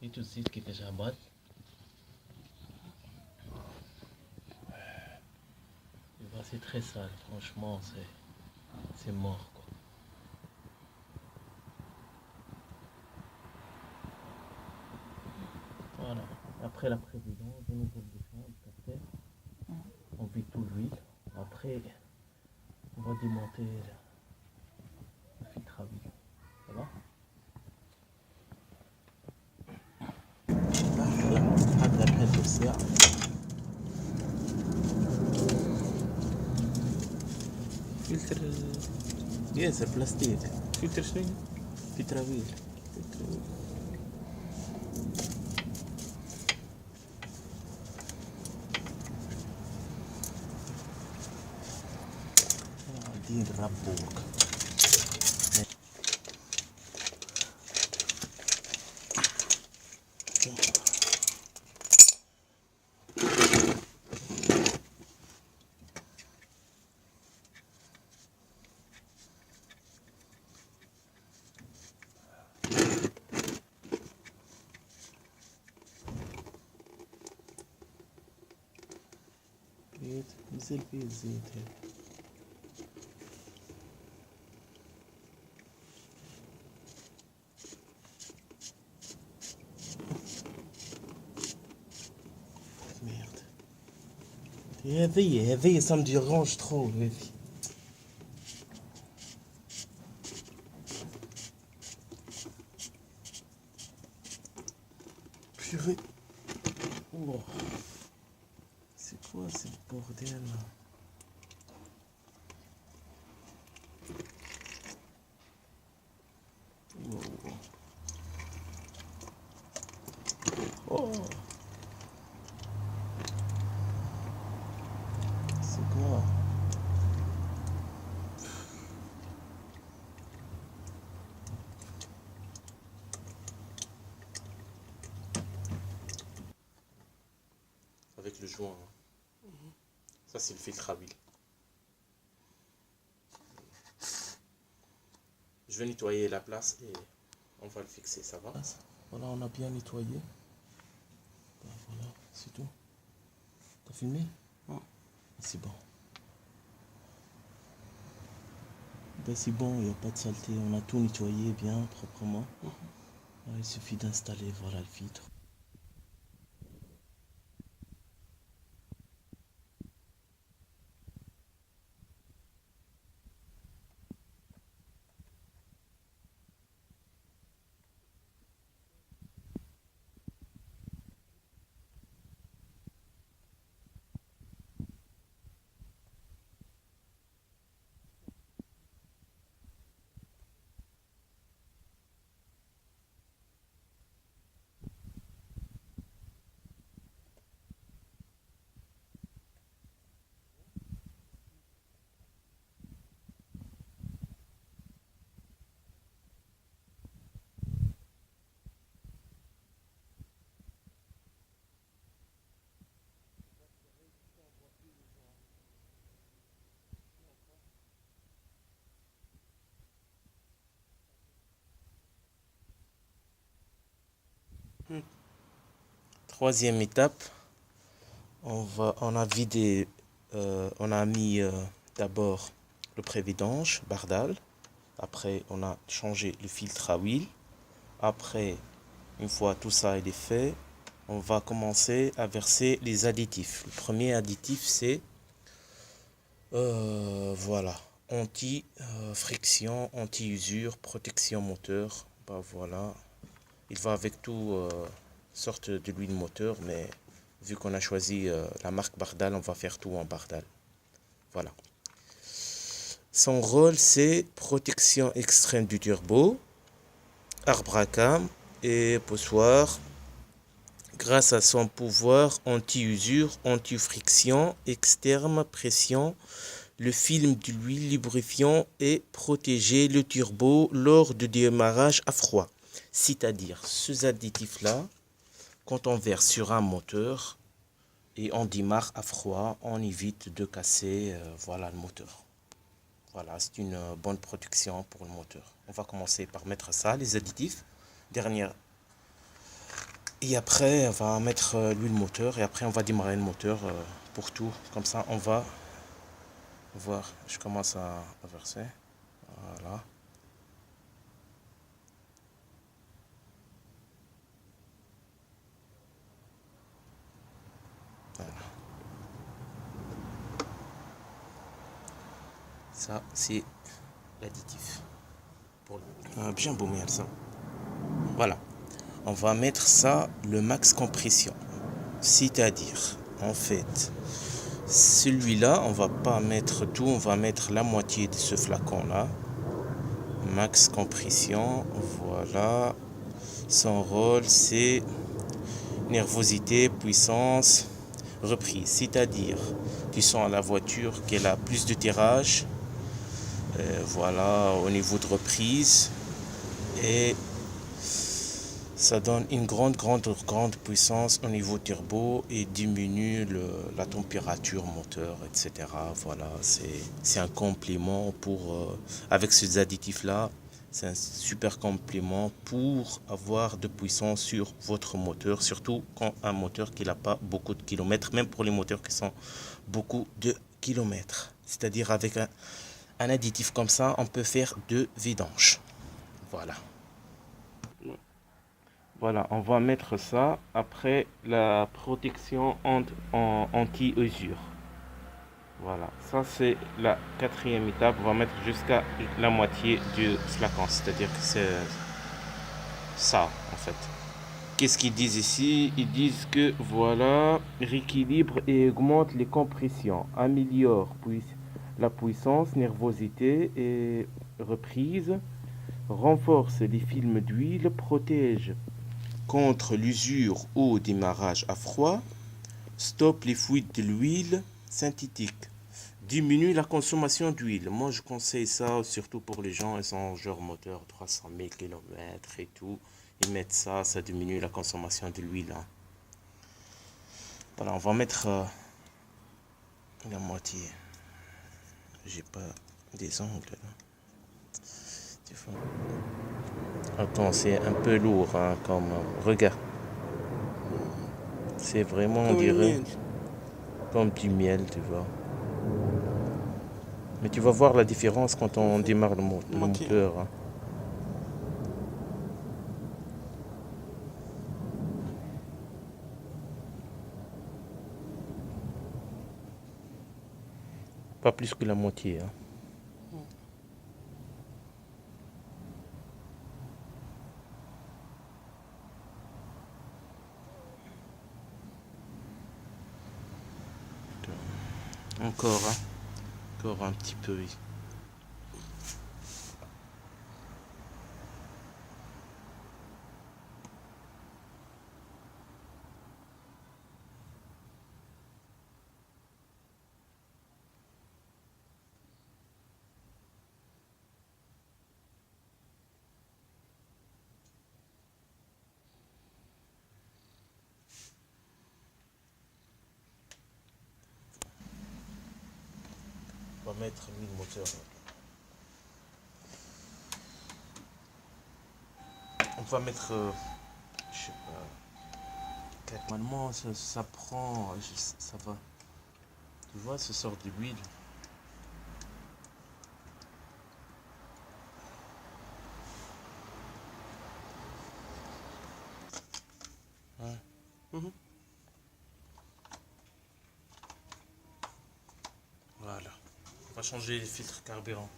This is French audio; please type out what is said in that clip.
Et tout de suite qui déjà boîte. C'est très sale, franchement, c'est mort quoi. Voilà. Après la présidence, de nouveau le chambre, capteur. On vide tout l'huile. Après, on va démonter le filtre à huile. Ça va? هذا الحد الساعة فلتر ياسر بلاستيك فلتر شنو؟ فلتر عويل دير ربوك نزل فيه الزيت هيك ميرد هذه ça me dérange trop هذه purée oh. C'est quoi ce bordel là? Oh. C'est quoi? Avec le joint. Ça c'est le filtre à huile. Je vais nettoyer la place et on va le fixer, ça va? Voilà, on a bien nettoyé. Ben, voilà, c'est tout. T'as filmé? C'est bon. Ben, c'est bon, il n'y a pas de saleté. On a tout nettoyé bien, proprement. Il suffit d'installer, voilà le filtre. Troisième étape, on a vidé, on a mis d'abord le pré-vidange, Bardal. Après, on a changé le filtre à huile. Après, une fois tout ça est fait, on va commencer à verser les additifs. Le premier additif, c'est voilà, anti-friction, anti-usure, protection moteur. Bah voilà, il va avec tout sorte de l'huile moteur, mais vu qu'on a choisi la marque Bardal, on va faire tout en Bardal. Voilà. Son rôle, c'est protection extrême du turbo, arbre à cam et poussoir. Grâce à son pouvoir anti-usure, anti-friction, externe, pression, le film de l'huile lubrifiant et protéger le turbo lors du démarrage à froid. C'est-à-dire, ces additifs-là, quand on verse sur un moteur et on démarre à froid, on évite de casser voilà, le moteur. Voilà, c'est une bonne protection pour le moteur. On va commencer par mettre ça, les additifs. Dernière Et après, on va mettre l'huile moteur et après on va démarrer le moteur pour tout. Comme ça, on va voir. Je commence à verser. Voilà. Voilà. Ça, c'est l'additif. Bien beau ça. Voilà. On va mettre ça le max compression. C'est-à-dire, en fait, celui-là, on va pas mettre tout, on va mettre la moitié de ce flacon-là. Max compression, voilà. Son rôle, c'est nervosité, puissance, reprise. C'est-à-dire, tu sens à la voiture qu'elle a plus de tirage. Voilà, au niveau de reprise. Et ça donne une grande puissance au niveau turbo et diminue la température moteur, etc. Voilà, c'est un complément pour, avec ces additifs-là, c'est un super complément pour avoir de puissance sur votre moteur, surtout quand un moteur qui n'a pas beaucoup de kilomètres, même pour les moteurs qui sont beaucoup de kilomètres. C'est-à-dire avec un additif comme ça, on peut faire 2 vidanges. Voilà. Voilà, on va mettre ça après la protection anti-usure. Voilà, ça c'est la quatrième étape. On va mettre jusqu'à la moitié du flacon, c'est-à-dire que c'est ça en fait. Qu'est-ce qu'ils disent ici? Ils disent que voilà, rééquilibre et augmente les compressions, améliore la puissance, nervosité et reprise, renforce les films d'huile, protège contre l'usure au démarrage à froid, stoppe les fuites de l'huile synthétique, diminue la consommation d'huile. Moi, je conseille ça surtout pour les gens, ils ont genre moteur 300 000 km et tout. Ils mettent ça, ça diminue la consommation de l'huile. Hein. Voilà, on va mettre la moitié. J'ai pas des ongles. Attends, c'est un peu lourd, hein, comme regarde. C'est vraiment, on dirait, comme du miel, tu vois. Mais tu vas voir la différence quand on démarre le moteur. Hein. Pas plus que la moitié. Hein. Encore, hein. Encore un petit peu. Oui. On va mettre l'huile moteur. On va mettre, je sais pas, normalement ça prend, ça va. Tu vois, ce sort de l'huile. Ouais. Voilà. On va changer les filtres carburant.